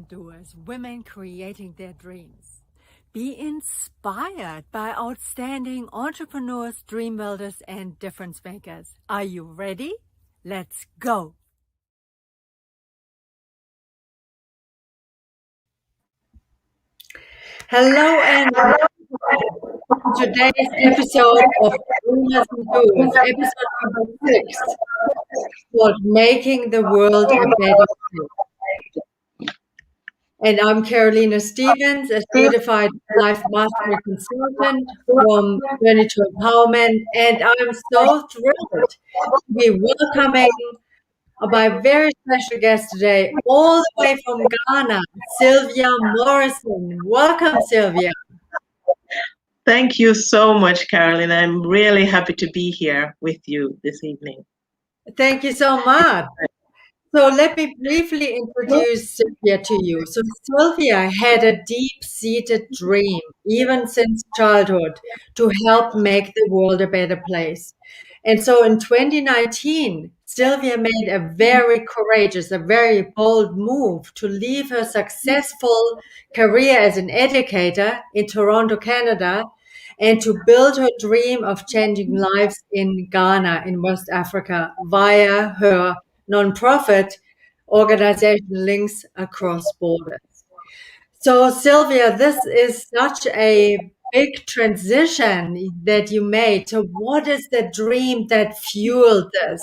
doers, women creating their dreams. Be inspired by outstanding entrepreneurs, dream builders, and difference makers. Are you ready? Let's go. Hello and welcome to today's episode of Dreamers and Doers, episode number 6, called Making the World a Better Place. And I'm Carolina Stevens, a certified life mastery consultant from Journey to Empowerment. And I'm so thrilled to be welcoming my very special guest today, all the way from Ghana, Sylvia Morrison. Welcome, Sylvia. Thank you so much, Carolyn. I'm really happy to be here with you this evening. Thank you so much. So let me briefly introduce Sylvia to you. So Sylvia had a deep-seated dream, even since childhood, to help make the world a better place. And so in 2019, Sylvia made a very courageous, a very bold move to leave her successful career as an educator in Toronto, Canada, and to build her dream of changing lives in Ghana, in West Africa, via her nonprofit organization Links Across Borders. So, Sylvia, this is such a big transition that you made. So, what is the dream that fueled this?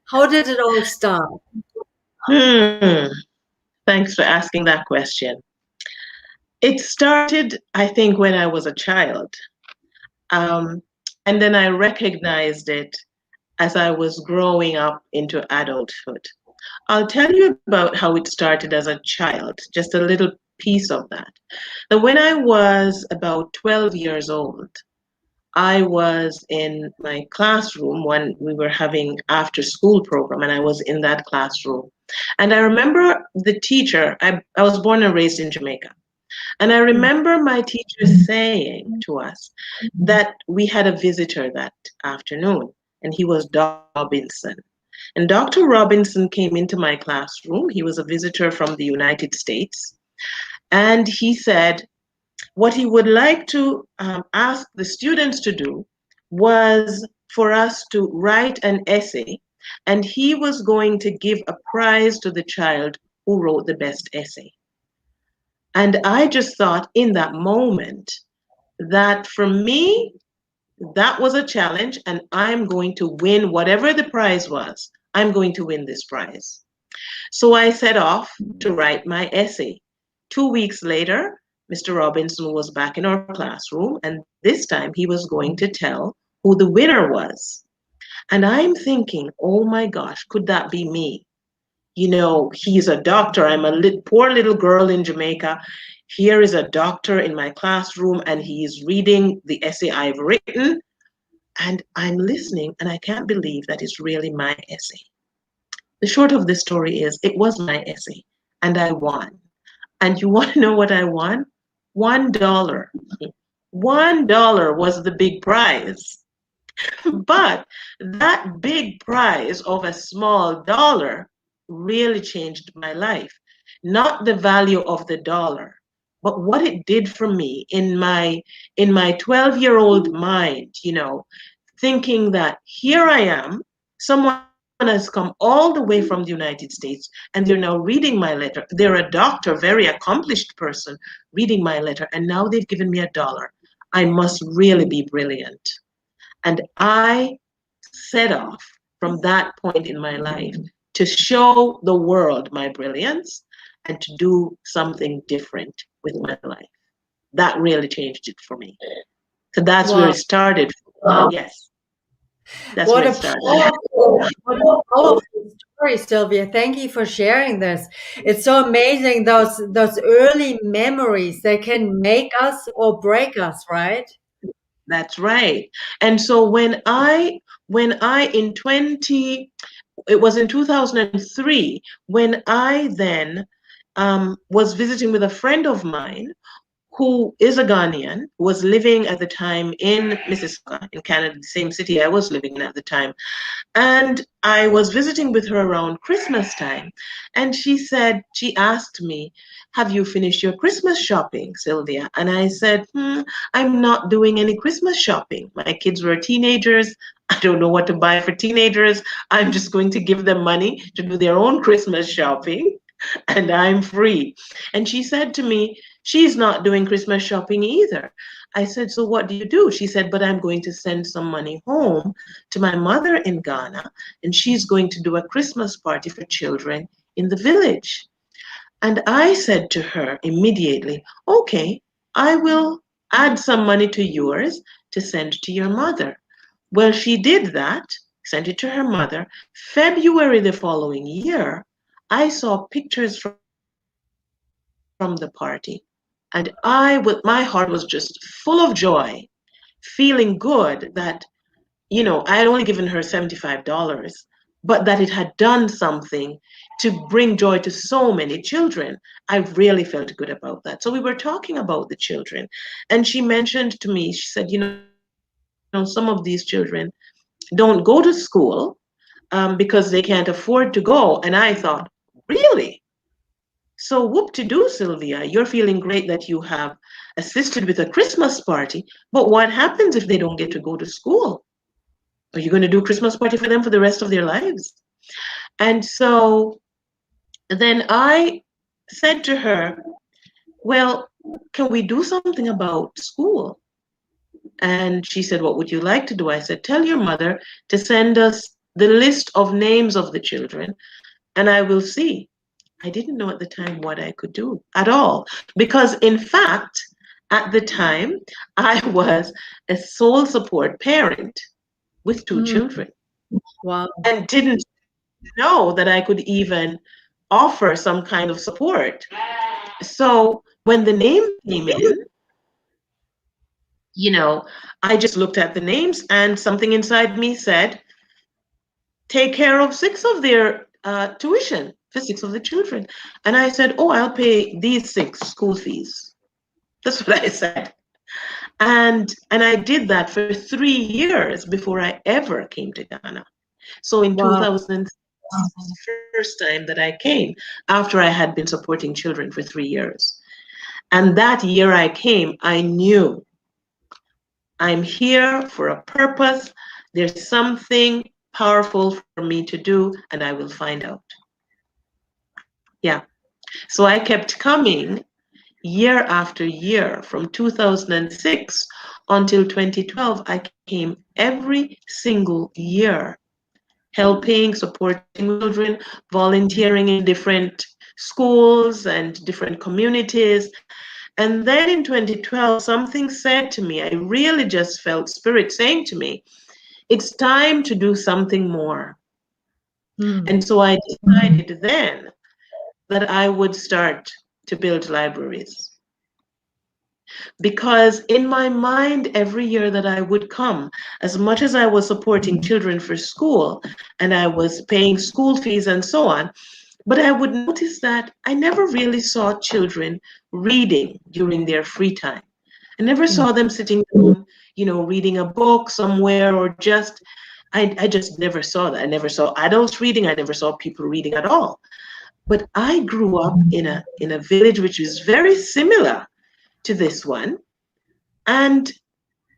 How did it all start? Thanks for asking that question. It started, I think, when I was a child. And then I recognized it as I was growing up into adulthood. I'll tell you about how it started as a child, just a little piece of that. But when I was about 12 years old, I was in my classroom when we were having after school program, and I was in that classroom. And I remember the teacher, I was born and raised in Jamaica. And I remember my teacher saying to us that we had a visitor that afternoon, and he was Dr. Robinson. And Dr. Robinson came into my classroom. He was a visitor from the United States. And he said what he would like to ask the students to do was for us to write an essay, and he was going to give a prize to the child who wrote the best essay. And I just thought in that moment that for me, that was a challenge, and I'm going to win whatever the prize was. I'm going to win this prize. So I set off to write my essay. 2 weeks later, Mr. Robinson was back in our classroom, and this time he was going to tell who the winner was. And I'm thinking, oh my gosh, could that be me? You know, he's a doctor. I'm a poor little girl in Jamaica. Here is a doctor in my classroom, and he's reading the essay I've written. And I'm listening, and I can't believe that it's really my essay. The short of the story is, it was my essay, and I won. And you want to know what I won? $1. $1 was the big prize. But that big prize of a small dollar really changed my life. Not the value of the dollar, but what it did for me in my 12-year-old mind, you know, thinking that here I am, someone has come all the way from the United States, and they're now reading my letter. They're a doctor, very accomplished person, reading my letter, and now they've given me $1. I must really be brilliant. And I set off from that point in my life to show the world my brilliance and to do something different with my life. That really changed it for me. So that's where it started. Yes. That's What where a it started. powerful story, Sylvia. Thank you for sharing this. It's so amazing, those early memories. They can make us or break us, right? That's right. And so when I in 20, it was in 2003, when I then was visiting with a friend of mine who is a Ghanaian, was living at the time in Mississauga, in Canada, the same city I was living in at the time. And I was visiting with her around Christmas time. And she asked me, have you finished your Christmas shopping, Sylvia? And I said, I'm not doing any Christmas shopping. My kids were teenagers. I don't know what to buy for teenagers. I'm just going to give them money to do their own Christmas shopping, and I'm free. And she said to me, she's not doing Christmas shopping either. I said, so what do you do? She said, but I'm going to send some money home to my mother in Ghana, and she's going to do a Christmas party for children in the village. And I said to her immediately, okay, I will add some money to yours to send to your mother. Well, she did that, sent it to her mother. February the following year, I saw pictures from the party, and my heart was just full of joy, feeling good that, I had only given her $75, but that it had done something to bring joy to so many children. I really felt good about that. So we were talking about the children, and she mentioned to me, she said, some of these children don't go to school because they can't afford to go. And I thought, really? So whoop-de-doo, Sylvia, you're feeling great that you have assisted with a Christmas party, but what happens if they don't get to go to school? Are you going to do Christmas party for them for the rest of their lives? And so then I said to her, well, can we do something about school? And she said, what would you like to do? I said, tell your mother to send us the list of names of the children, and I will see. I didn't know at the time what I could do at all, because in fact, at the time, I was a sole support parent with two children, Wow. and didn't know that I could even offer some kind of support. So when the name came in, I just looked at the names, and something inside me said, take care of 6 of their tuition for 6 of the children. And I said, oh, I'll pay these 6 school fees. That's what I said. And I did that for 3 years before I ever came to Ghana. So in Wow. 2006 was the first time that I came, after I had been supporting children for 3 years. And that year I came, I knew I'm here for a purpose. There's something powerful for me to do, and I will find out. Yeah. So I kept coming year after year from 2006 until 2012. I came every single year, helping, supporting children, volunteering in different schools and different communities. And then in 2012, something said to me, I really just felt Spirit saying to me, it's time to do something more. And so I decided then that I would start to build libraries. Because in my mind, every year that I would come, as much as I was supporting children for school and I was paying school fees and so on, but I would notice that I never really saw children reading during their free time. I never saw them sitting down, reading a book somewhere, or I just never saw that. I never saw adults reading. I never saw people reading at all. But I grew up in a village which is very similar to this one. And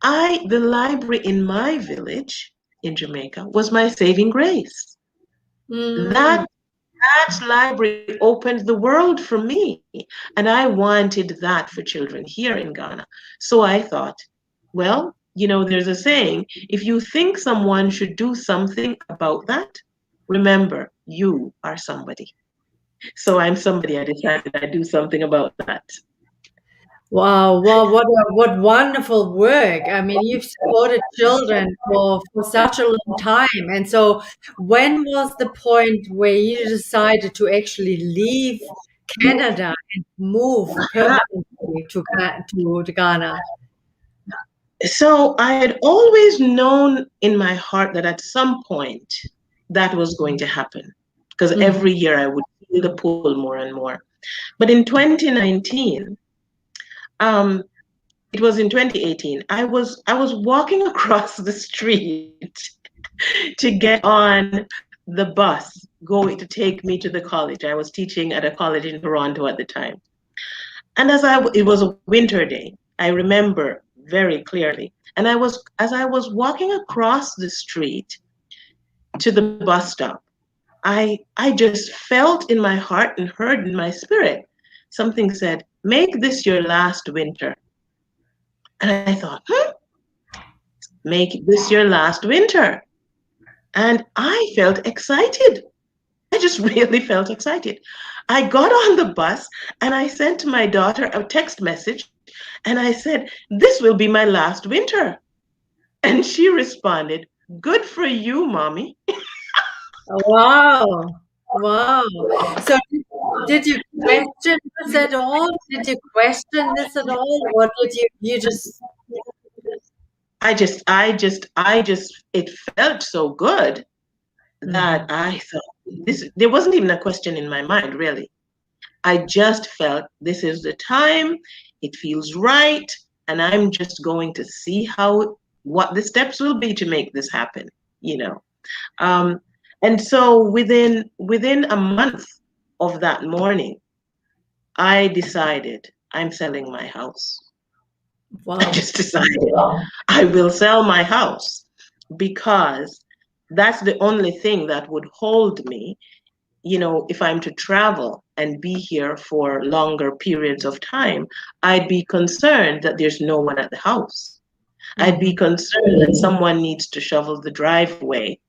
the library in my village in Jamaica was my saving grace. That library opened the world for me. And I wanted that for children here in Ghana. So I thought, well, there's a saying, if you think someone should do something about that, remember, you are somebody. So I'm somebody. I decided I'd do something about that. Wow, wow, what wonderful work. I mean, you've supported children for such a long time. And so when was the point where you decided to actually leave Canada and move permanently to Ghana? So I had always known in my heart that at some point that was going to happen, because every year I would feel the pull more and more. But in 2019, Um, it was in 2018. I was walking across the street to get on the bus going to take me to the college. I was teaching at a college in Toronto at the time. And it was a winter day. I remember very clearly. And as I was walking across the street to the bus stop, I just felt in my heart and heard in my spirit something said, "Make this your last winter." And I thought, make this your last winter. And I felt excited. I just really felt excited. I got on the bus and I sent my daughter a text message and I said, "This will be my last winter." And she responded, "Good for you, mommy." Wow. Wow. So did you question this at all? Did you question this at all? Or did you just It felt so good that I thought there wasn't even a question in my mind, really. I just felt this is the time, it feels right, and I'm just going to see what the steps will be to make this happen, you know. Um, and so within a month of that morning, I decided I'm selling my house. I wow. just decided I will sell my house because that's the only thing that would hold me, if I'm to travel and be here for longer periods of time. I'd be concerned that there's no one at the house. I'd be concerned that someone needs to shovel the driveway,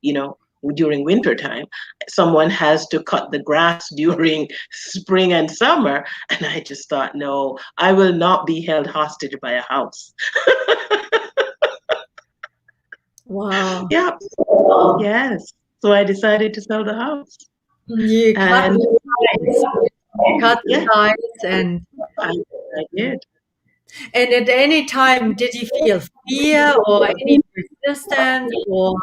during winter time. Someone has to cut the grass during spring and summer. And I just thought, no, I will not be held hostage by a house. Wow. Yeah. Yes. So I decided to sell the house. You cut And the ties. You cut the yeah, ties I, I did. and at any time did you feel fear or any resistance or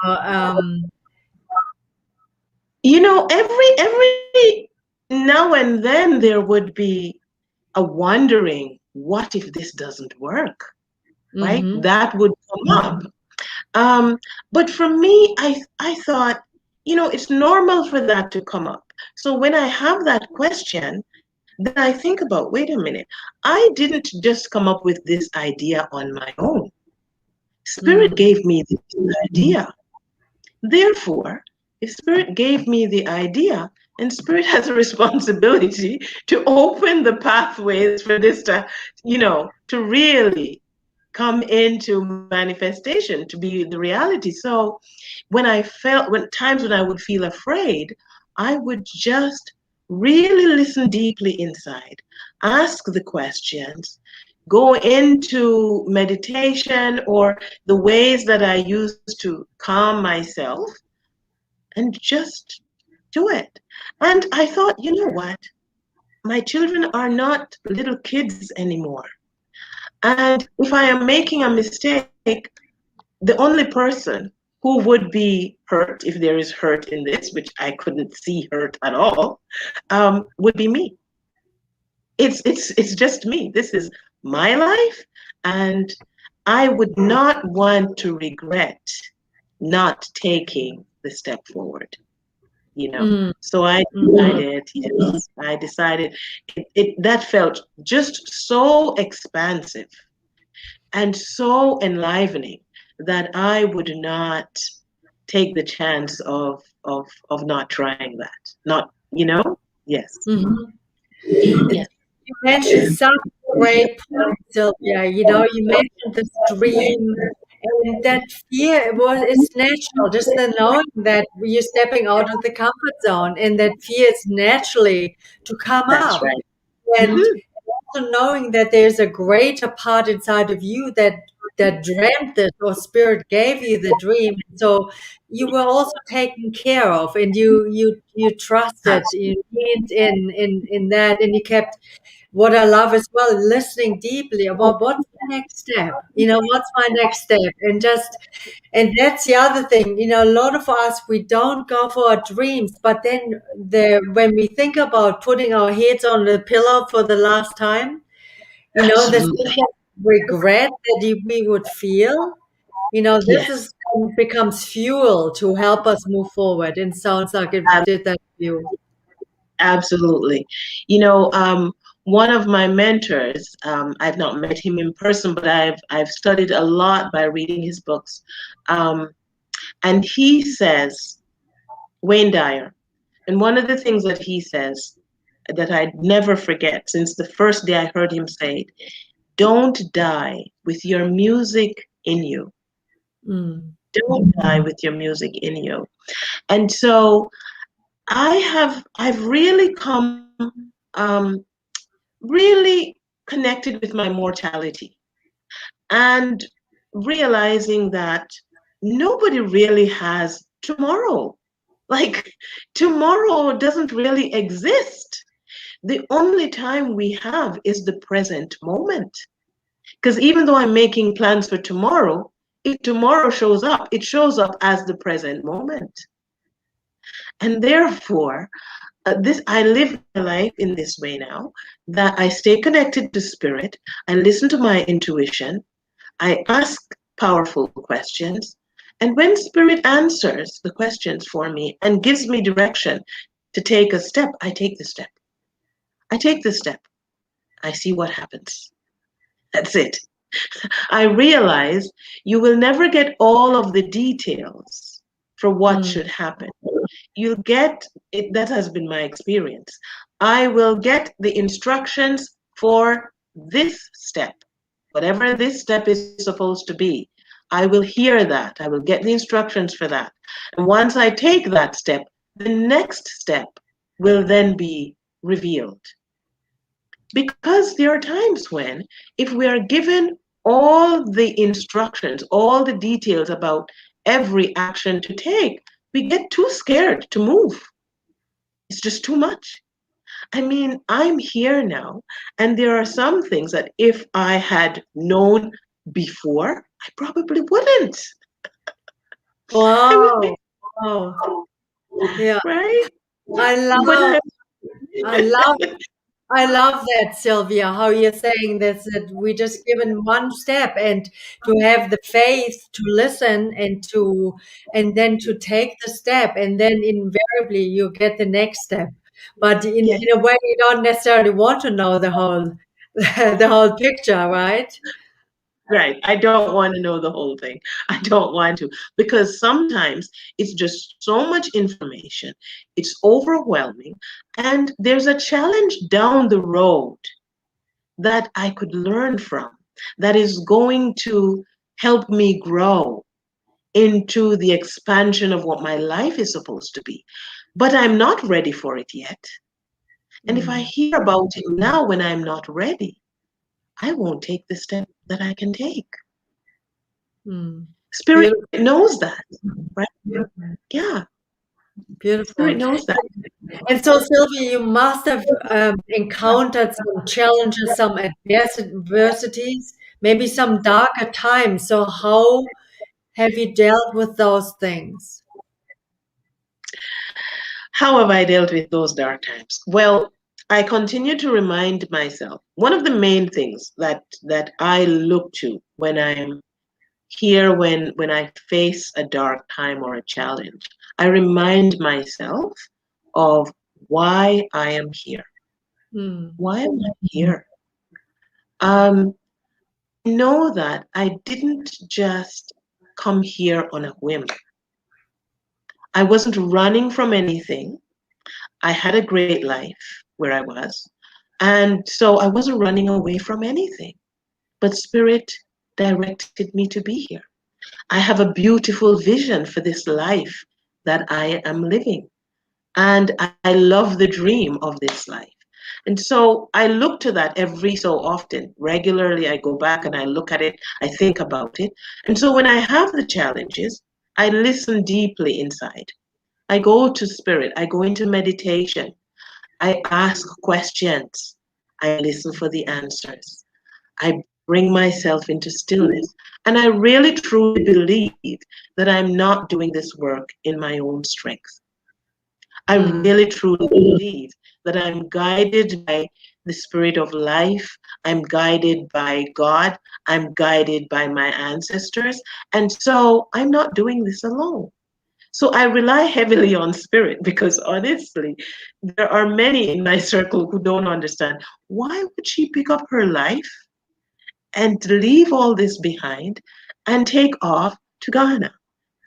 Every now and then there would be a wondering, what if this doesn't work? Right? mhm, That would come up. But for me, I thought, it's normal for that to come up. So when I have that question, then I think about, wait a minute, I didn't just come up with this idea on my own. Spirit mm, gave me this idea. Therefore, if Spirit gave me the idea, and Spirit has a responsibility to open the pathways for this to really come into manifestation, to be the reality. So when times when I would feel afraid, I would just really listen deeply inside, ask the questions, go into meditation or the ways that I use to calm myself and just do it. And I thought, you know what? My children are not little kids anymore. And if I am making a mistake, the only person who would be hurt, if there is hurt in this, which I couldn't see hurt at all, would be me. It's just me. This is my life, and I would not want to regret not taking the step forward. mm, So I mhm, decided, yes, I decided that felt just so expansive and so enlivening that I would not take the chance of not trying that. Not, yes. mhm. Yes. You mentioned some great points, Sylvia. You mentioned this dream and that fear it's natural. Just the knowing that you're stepping out of the comfort zone and that fear is naturally to come That's up. right. And Hmm. also knowing that there's a greater part inside of you that dreamt this or spirit gave you the dream. So you were also taken care of and you trusted, Absolutely. you leaned in that and you kept what I love as well, listening deeply about what's the next step? What's my next step? And that's the other thing. A lot of us, we don't go for our dreams, but then when we think about putting our heads on the pillow for the last time, The sense Absolutely. of regret that we would feel, this Yes, is becomes fuel to help us move forward. And sounds like it ab- did that for you. absolutely. You know, one of my mentors, I've not met him in person, but I've studied a lot by reading his books. Um, and he says, Wayne Dyer, and one of the things that he says that I never forget since the first day I heard him say it, don't die with your music in you. Mm. Don't die with your music in you. And so I've really come really connected with my mortality and realizing that nobody really has tomorrow. Like tomorrow doesn't really exist. The only time we have is the present moment. Because even though I'm making plans for tomorrow, if tomorrow shows up, it shows up as the present moment. And therefore, this I live my life in this way now that I stay connected to spirit, I listen to my intuition, I ask powerful questions, and when spirit answers the questions for me and gives me direction to take a step, I take the step. I take the step. I see what happens. That's it. I realize you will never get all of the details for what Mm. should happen. You'll get it. That has been my experience. I will get the instructions for this step, whatever this step is supposed to be. I will hear that. I will get the instructions for that. And once I take that step, the next step will then be revealed. Because there are times when, if we are given all the instructions, all the details about every action to take, we get too scared to move. It's just too much. I mean, I'm here now, and there are some things that if I had known before, I probably wouldn't. I would Wow. be, Wow. Yeah. right? I But love, I, I love I love that, Sylvia, how you're saying this, that we just given one step and to have the faith to listen and then to take the step and then invariably you get the next step. But yeah, in a way you don't necessarily want to know the whole the whole picture, right? right. I don't want to know the whole thing. I don't want to because sometimes it's just so much information. It's overwhelming. And there's a challenge down the road that I could learn from that is going to help me grow into the expansion of what my life is supposed to be. But I'm not ready for it yet. And if I Mm, hear about it now when I'm not ready, I won't take the step that I can take. mm. Spirit Beautiful, knows that, right? Yeah, beautiful. Spirit knows that. And so, Sylvia, you must have encountered some challenges, some adversities, maybe some darker times. So, how have you dealt with those things? How have I dealt with those dark times? Well, I continue to remind myself one of the main things that I look to when I'm here when I face a dark time or a challenge, I remind myself of why I am here. Mm, Why am I here? Um, know that I didn't just come here on a whim. I wasn't running from anything. I had a great life where I was. And so I wasn't running away from anything. But Spirit directed me to be here. I have a beautiful vision for this life that I am living. And I love the dream of this life. And so I look to that every so often. Regularly, I go back and I look at it, I think about it. And so when I have the challenges, I listen deeply inside. I go to spirit, I go into meditation, I ask questions, I listen for the answers. I bring myself into stillness. And I really truly believe that I'm not doing this work in my own strength. I mm, really truly believe that I'm guided by the spirit of life. I'm guided by God. I'm guided by my ancestors. And so I'm not doing this alone. So I rely heavily on spirit because honestly, there are many in my circle who don't understand why would she pick up her life and leave all this behind and take off to Ghana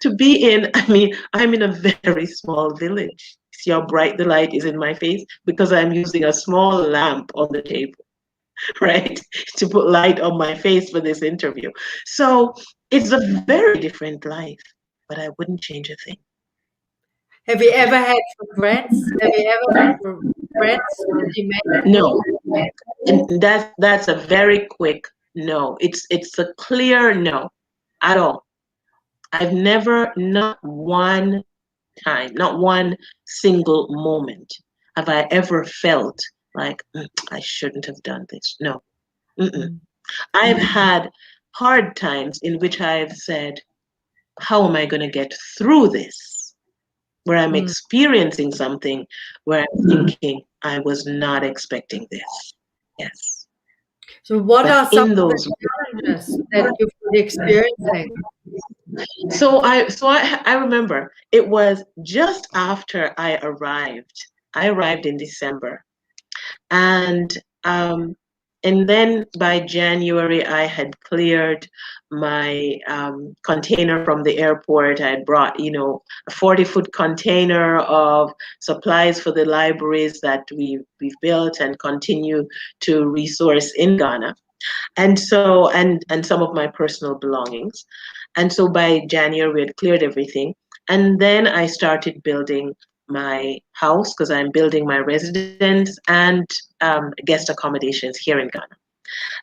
to be in. I mean, I'm in a very small village. See how bright the light is in my face because I'm using a small lamp on the table, right? To put light on my face for this interview. So it's a very different life, but I wouldn't change a thing. Have you ever had regrets? Have you ever had regrets that you made that No, move? and that's a very quick no. It's a clear no at all. I've never, not one time, not one single moment, have I ever felt like I shouldn't have done this. No. Mm-mm. Mm. I've had hard times in which I've said, how am I going to get through this? Where I'm Mm. experiencing something where I'm thinking, I was not expecting this. Yes. So, what But are some in of the those, challenges that you've been experiencing? so I remember it was just after I arrived. I arrived in December, and um, and then by January I had cleared my container from the airport. I had brought, a 40-foot container of supplies for the libraries that we've built and continue to resource in Ghana. And so, and some of my personal belongings. And so by January we had cleared everything. And then I started building my house because I'm building my residence and guest accommodations here in Ghana.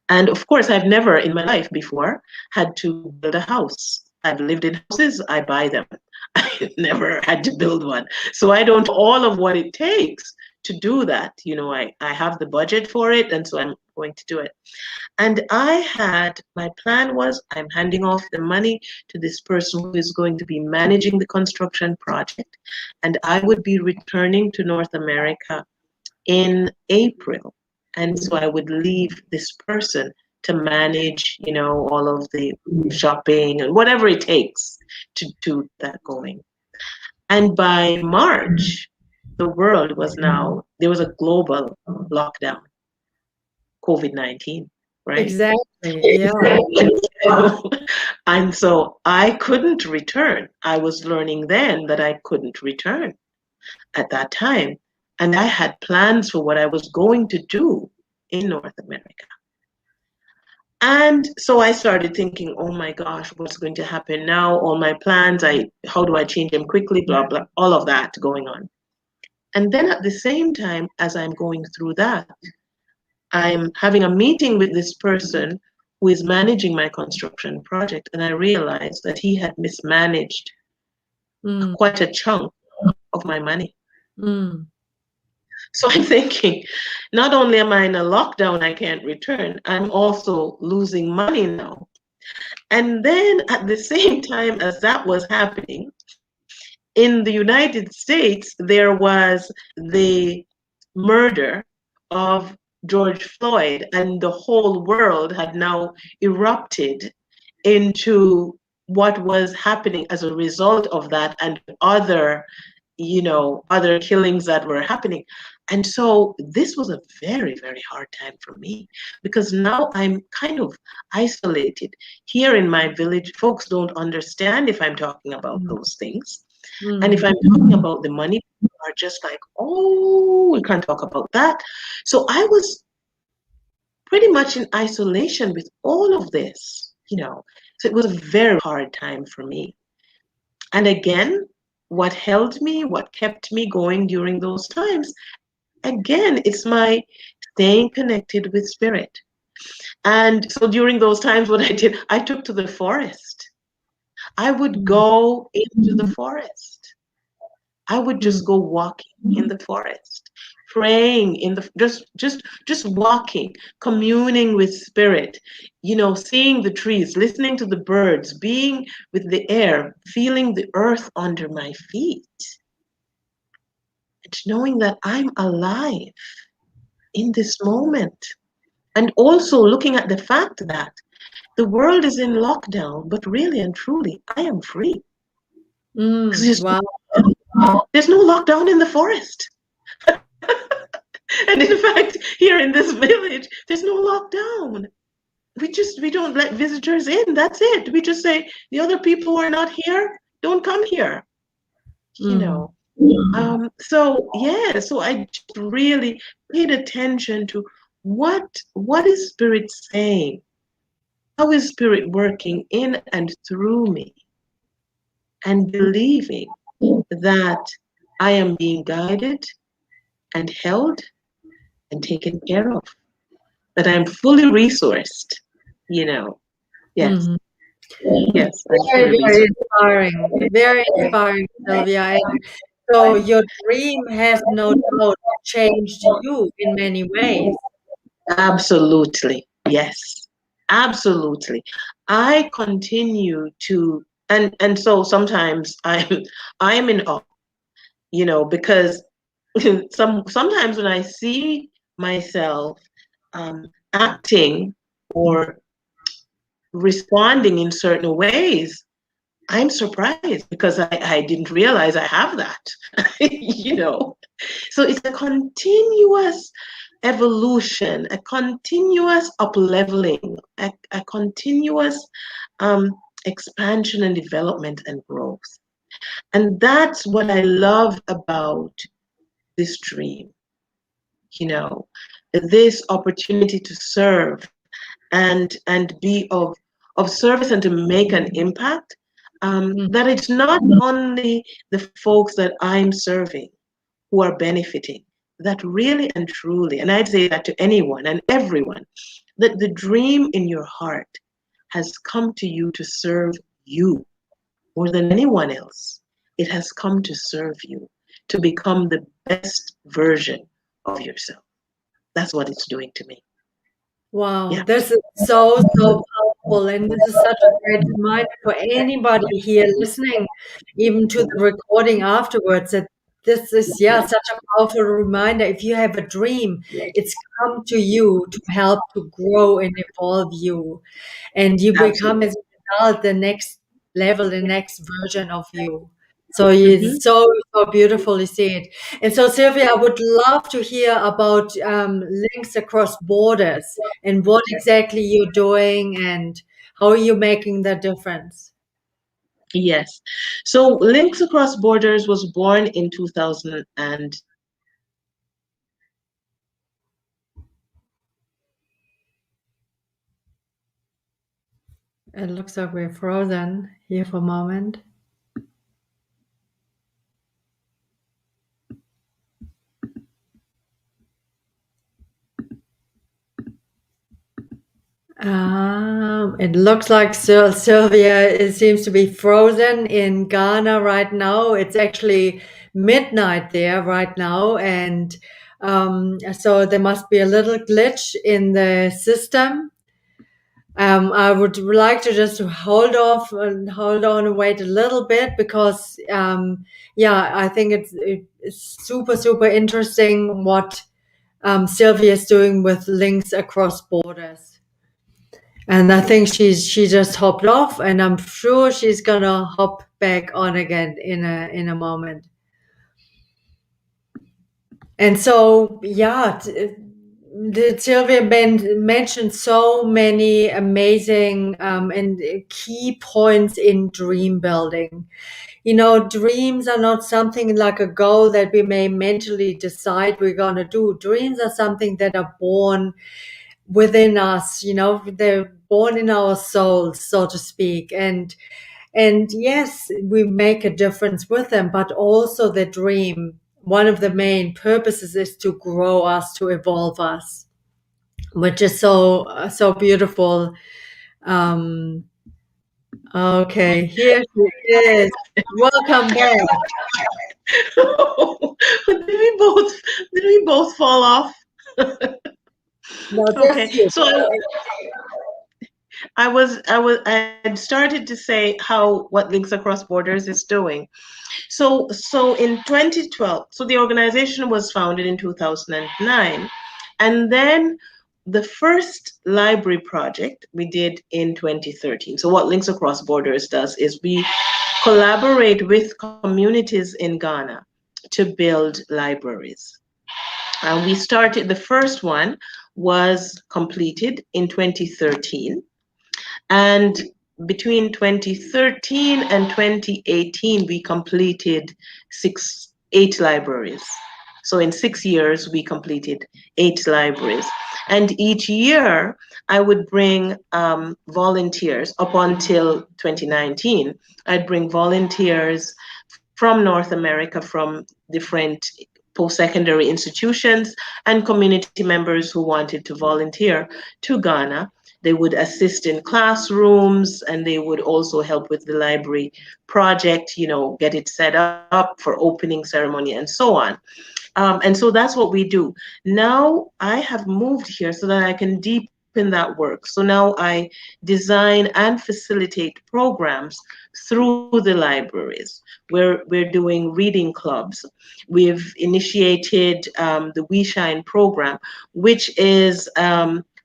And of course, I've never in my life before had to build a house. I've lived in houses, I buy them. I never had to build one. So I don't know all of what it takes to do that. I have the budget for it, and so I'm going to do it. And my plan was I'm handing off the money to this person who is going to be managing the construction project. And I would be returning to North America in April. And so I would leave this person to manage, all of the shopping and whatever it takes to do that going. And by March, there was a global lockdown, COVID-19, right? Exactly. Yeah. And so I couldn't return. I was learning then that I couldn't return at that time. And I had plans for what I was going to do in North America. And so I started thinking, oh my gosh, what's going to happen now? All my plans, how do I change them quickly? Blah, blah, all of that going on. And then at the same time, as I'm going through that, I'm having a meeting with this person who is managing my construction project, and I realized that he had mismanaged Mm. quite a chunk of my money. Mm. So I'm thinking, not only am I in a lockdown, I can't return, I'm also losing money now. And then at the same time as that was happening, in the United States, there was the murder of George Floyd, and the whole world had now erupted into what was happening as a result of that and other killings that were happening. And so this was a very, very hard time for me because now I'm kind of isolated. Here in my village, folks don't understand if I'm talking about those things. And if Mm. I'm talking about the money, people are just like, oh, we can't talk about that. So I was pretty much in isolation with all of this. So it was a very hard time for me. And again, what held me, what kept me going during those times, again, it's my staying connected with spirit. And so during those times, what I did, I took to the forest. I would Mm. go into the forest. I would Mm. just go walking in the forest, praying in the just walking, communing with spirit, seeing the trees, listening to the birds, being with the air, feeling the earth under my feet, and knowing that I'm alive. in this moment. And also looking at the fact that the world is in lockdown, but really and truly, I am free. Because Wow. there's no lockdown in the forest. And in fact, here in this village, there's no lockdown. We don't let visitors in. That's it. We just say the other people who are not here, don't come here. You Mm. know. So I just really paid attention to what is Spirit saying? How is Spirit working in and through me? And believing that I am being guided and held and taken care of, that I'm fully resourced, you know. Yes, Mhm. yes, I'm Very, fully very resourced. inspiring. Very inspiring, Sylvia. And so your dream has no doubt changed you in many ways. Absolutely, yes, absolutely. I continue to, and so sometimes I'm in awe, because sometimes when I see myself acting or responding in certain ways, I'm surprised because I didn't realize I have that, you know. So it's a continuous evolution, a continuous up-leveling, a continuous expansion and development and growth. And that's what I love about this dream, this opportunity to serve and be of service and to make an impact. Mm. That it's not only the folks that I'm serving who are benefiting, that really and truly, and I'd say that to anyone and everyone, that the dream in your heart has come to you to serve you more than anyone else. It has come to serve you, to become the best version of yourself. That's what it's doing to me. Wow, Yeah. this is so, so powerful. And this is such a great reminder for anybody here listening, even to the recording afterwards, that this is, yeah, such a powerful reminder. If you have a dream, it's come to you to help to grow and evolve you. And you become, Absolutely. as a result, the next level, the next version of you. So Hmm. it's so, so beautifully said. And so, Sylvia, I would love to hear about links across borders and what exactly you're doing and how you're making the difference. Yes. So Links Across Borders was born in 2000 and It looks like we're frozen here for a moment. It looks like Sylvia it seems to be frozen in Ghana right now. It's actually midnight there right now, and so there must be a little glitch in the system. I would like to just hold off and hold on and wait a little bit because, yeah, I think it's super, super interesting what Sylvia is doing with links across borders. And I think she just hopped off, and I'm sure she's gonna hop back on again in a moment. And so, yeah, Sylvia mentioned so many amazing and key points in dream building. You know, dreams are not something like a goal that we may mentally decide we're gonna do. Dreams are something that are born within us, they're born in our souls, so to speak. And yes, we make a difference with them, but also the dream, one of the main purposes is to grow us, to evolve us, which is so so beautiful. um okay, here she is. Welcome back. did we both fall off? No, just Okay. you. So I had started to say how what Links Across Borders is doing. So in 2012, so the organization was founded in 2009, And then the first library project we did in 2013. So what Links Across Borders does is we collaborate with communities in Ghana to build libraries. And we started, the first one was completed in 2013. And between 2013 and 2018, we completed eight libraries. So in 6 years, we completed eight libraries. And each year, I would bring volunteers. Up until 2019, I'd bring volunteers from North America, from different post-secondary institutions, and community members who wanted to volunteer to Ghana. They would assist in classrooms, and they would also help with the library project, get it set up for opening ceremony and so on. And so that's what we do. Now I have moved here so that I can deepen that work. So now I design and facilitate programs through the libraries where we're doing reading clubs. We've initiated the We Shine program, which is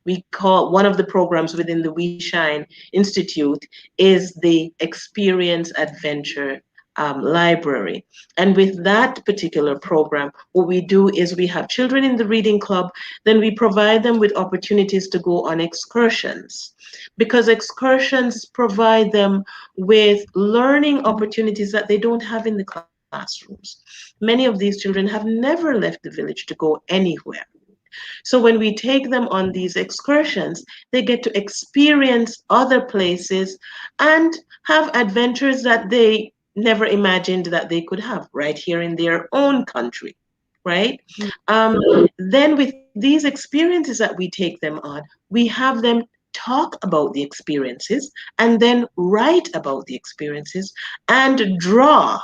we call one of the programs within the We Shine Institute is the Experience Adventure library. And with that particular program, what we do is we have children in the reading club, then we provide them with opportunities to go on excursions, because excursions provide them with learning opportunities that they don't have in the classrooms. Many of these children have never left the village to go anywhere. So when we take them on these excursions, they get to experience other places and have adventures that they never imagined that they could have right here in their own country, right? Um, then with these experiences that we take them on, we have them talk about the experiences and then write about the experiences and draw,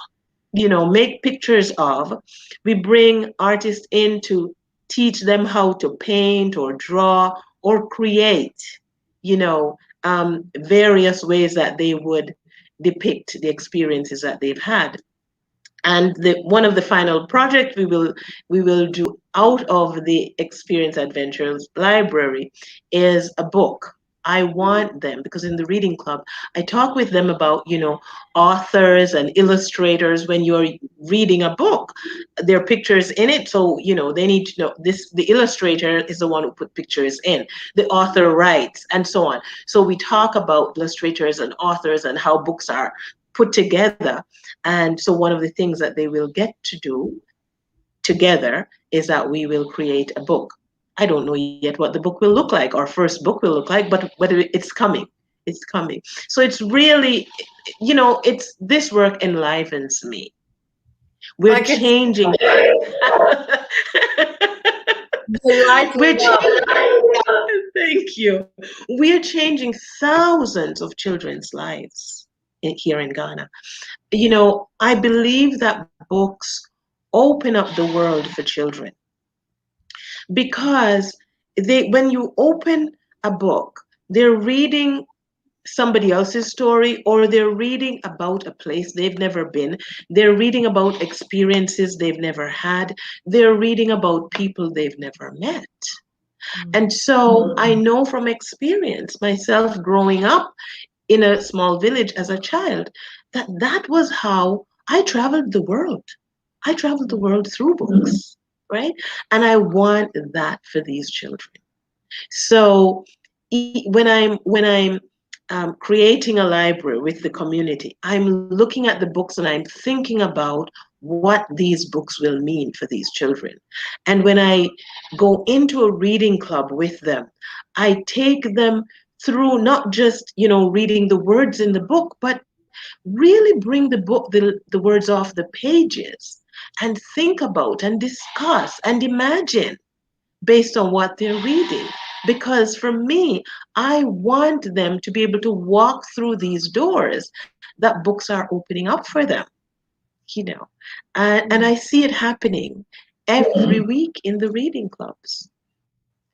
make pictures of. We bring artists in to teach them how to paint or draw or create, various ways that they would depict the experiences that they've had. And one of the final projects we will do out of the Experience Adventures library is a book. I want them, because in the reading club, I talk with them about, authors and illustrators. When you're reading a book, there are pictures in it. So, they need to know the illustrator is the one who put pictures in, the author writes, and so on. So we talk about illustrators and authors and how books are put together. And so one of the things that they will get to do together is that we will create a book. I don't know yet what the book will look like, our first book will look like, but whether it's coming. It's coming. So it's really, it's this work enlivens me. We're changing. We're Thank you. We're changing thousands of children's lives here in Ghana. I believe that books open up the world for children, because when you open a book, they're reading somebody else's story, or they're reading about a place they've never been. They're reading about experiences they've never had. They're reading about people they've never met. And so I know from experience, myself growing up in a small village as a child, that was how I traveled the world. I traveled the world through books, right? And I want that for these children. So when I'm creating a library with the community, I'm looking at the books and I'm thinking about what these books will mean for these children. And when I go into a reading club with them, I take them through not just, reading the words in the book, but really bring the words off the pages and think about and discuss and imagine based on what they're reading. Because for me, I want them to be able to walk through these doors that books are opening up for them, and I see it happening every week in the reading clubs.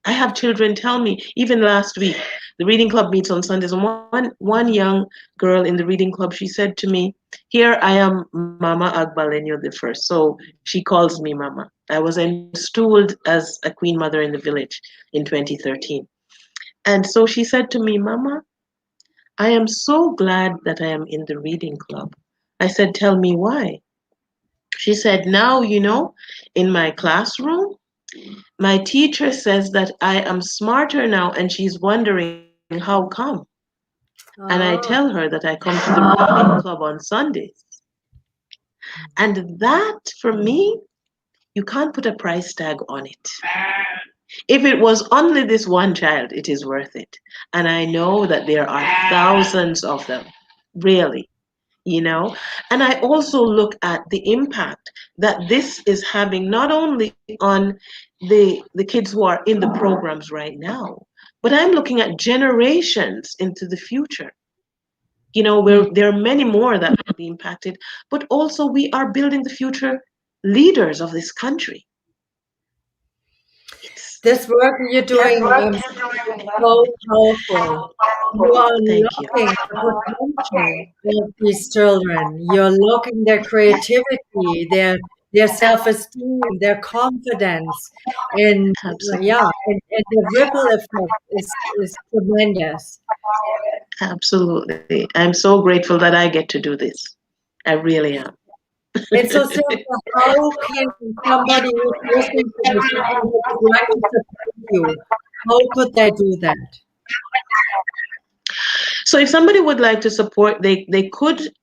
I have children tell me, even last week, the reading club meets on Sundays, and one young girl in the reading club, she said to me, "Here I am, Mama Agbalenyo the first." So she calls me Mama. I was installed as a queen mother in the village in 2013. And so she said to me, Mama, I am so glad that I am in the reading club. I said, tell me why. She said, now, in my classroom, my teacher says that I am smarter now, and she's wondering how come. And I tell Ah, her that I come to the reading club on Sundays. And that, for me, you can't put a price tag on it. If it was only this one child, it is worth it. And I know that there are thousands of them, really, And I also look at the impact that this is having not only on the kids who are in the programs right now, but I'm looking at generations into the future. mm. Where there are many more that will be impacted, but also we are building the future leaders of this country. It's This work you're doing is so powerful. You are Thank you. unlocking the potential of these children. You're unlocking their creativity, their self-esteem, their confidence, and Absolutely. yeah, and the ripple effect is tremendous. Absolutely. I'm so grateful that I get to do this. I really am. And so, Sylvia, how can somebody who's listening to this and who would like to support you, how could they do that? So if somebody would like to support, they could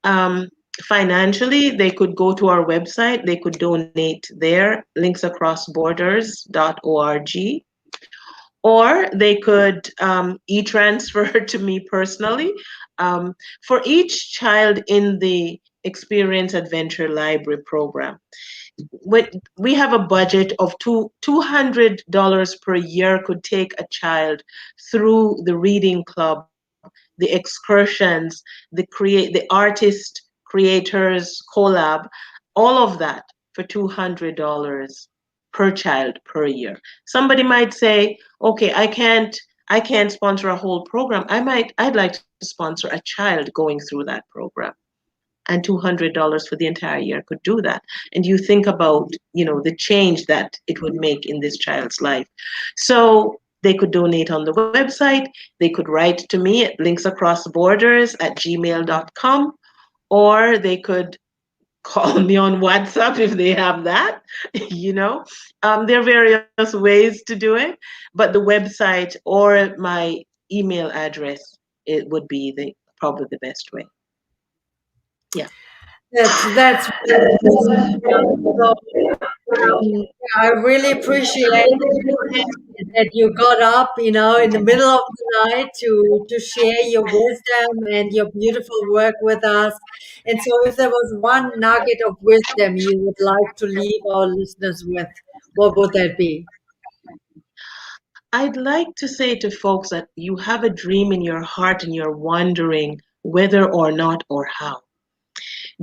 financially, they could go to our website, they could donate there, linksacrossborders.org, or they could e-transfer to me personally. For each child in the Experience Adventure Library program, we have a budget of $200 per year could take a child through the reading club, the excursions, the artist creators collab, all of that for $200 per child per year. Somebody might say, okay, I can't sponsor a whole program. I'd like to sponsor a child going through that program, and $200 for the entire year could do that. And you think about the change that it would make in this child's life. So they could donate on the website, they could write to me at linksacrossborders@gmail.com, or they could call me on WhatsApp if they have that. There are various ways to do it, but the website or my email address, it would be the probably the best way. Yeah. That's wonderful. So, yeah, I really appreciate that you got up, in the middle of the night to share your wisdom and your beautiful work with us. And so, if there was one nugget of wisdom you would like to leave our listeners with, what would that be? I'd like to say to folks that you have a dream in your heart and you're wondering whether or not or how.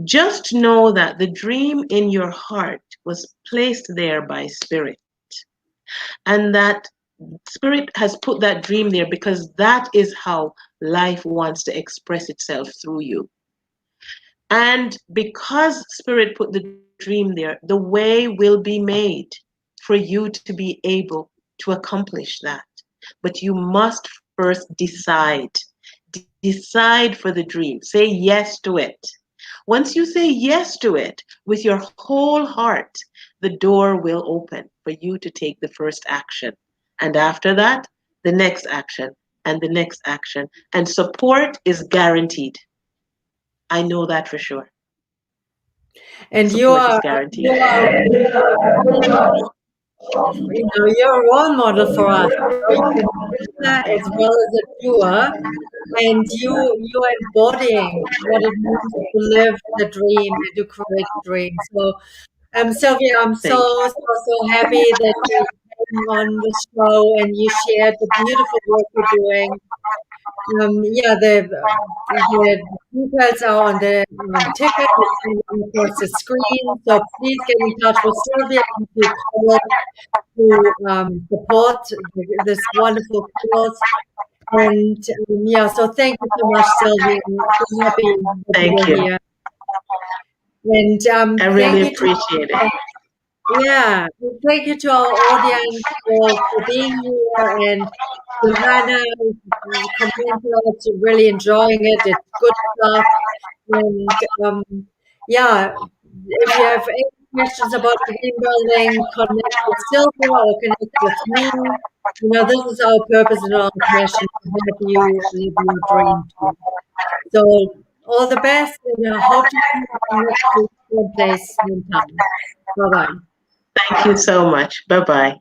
Just know that the dream in your heart was placed there by Spirit, and that Spirit has put that dream there because that is how life wants to express itself through you. And because Spirit put the dream there, the way will be made for you to be able to accomplish that. But you must first decide. Decide for the dream. Say yes to it. Once you say yes to it with your whole heart, the door will open for you to take the first action. And after that, the next action and the next action. And support is guaranteed. I know that for sure. And Support is guaranteed. you're a role model for us. You're a listener as well as a doer, and you're embodying what it means to live the dream and to create the dream. So, Sylvia, I'm so Thank you. so so happy that you came on the show and you shared the beautiful work you're doing. Yeah, the details are on the ticket. It's coming across the screen. So please get in touch with Sylvia if you call to support this wonderful cause. And yeah, so thank you so much, Sylvia. I'm so happy that you Thank were you. here. And I thank really you to appreciate it. Yeah, thank you to our audience for being here, and Johanna commented really enjoying it. It's good stuff. And yeah, if you have any questions about dream building, connect with Sylvia or connect with me. You know, this is our purpose and our passion to help you live your dream too. So all the best, and I hope to see you next week, same place, same time. Bye bye. Thank you so much. Bye bye.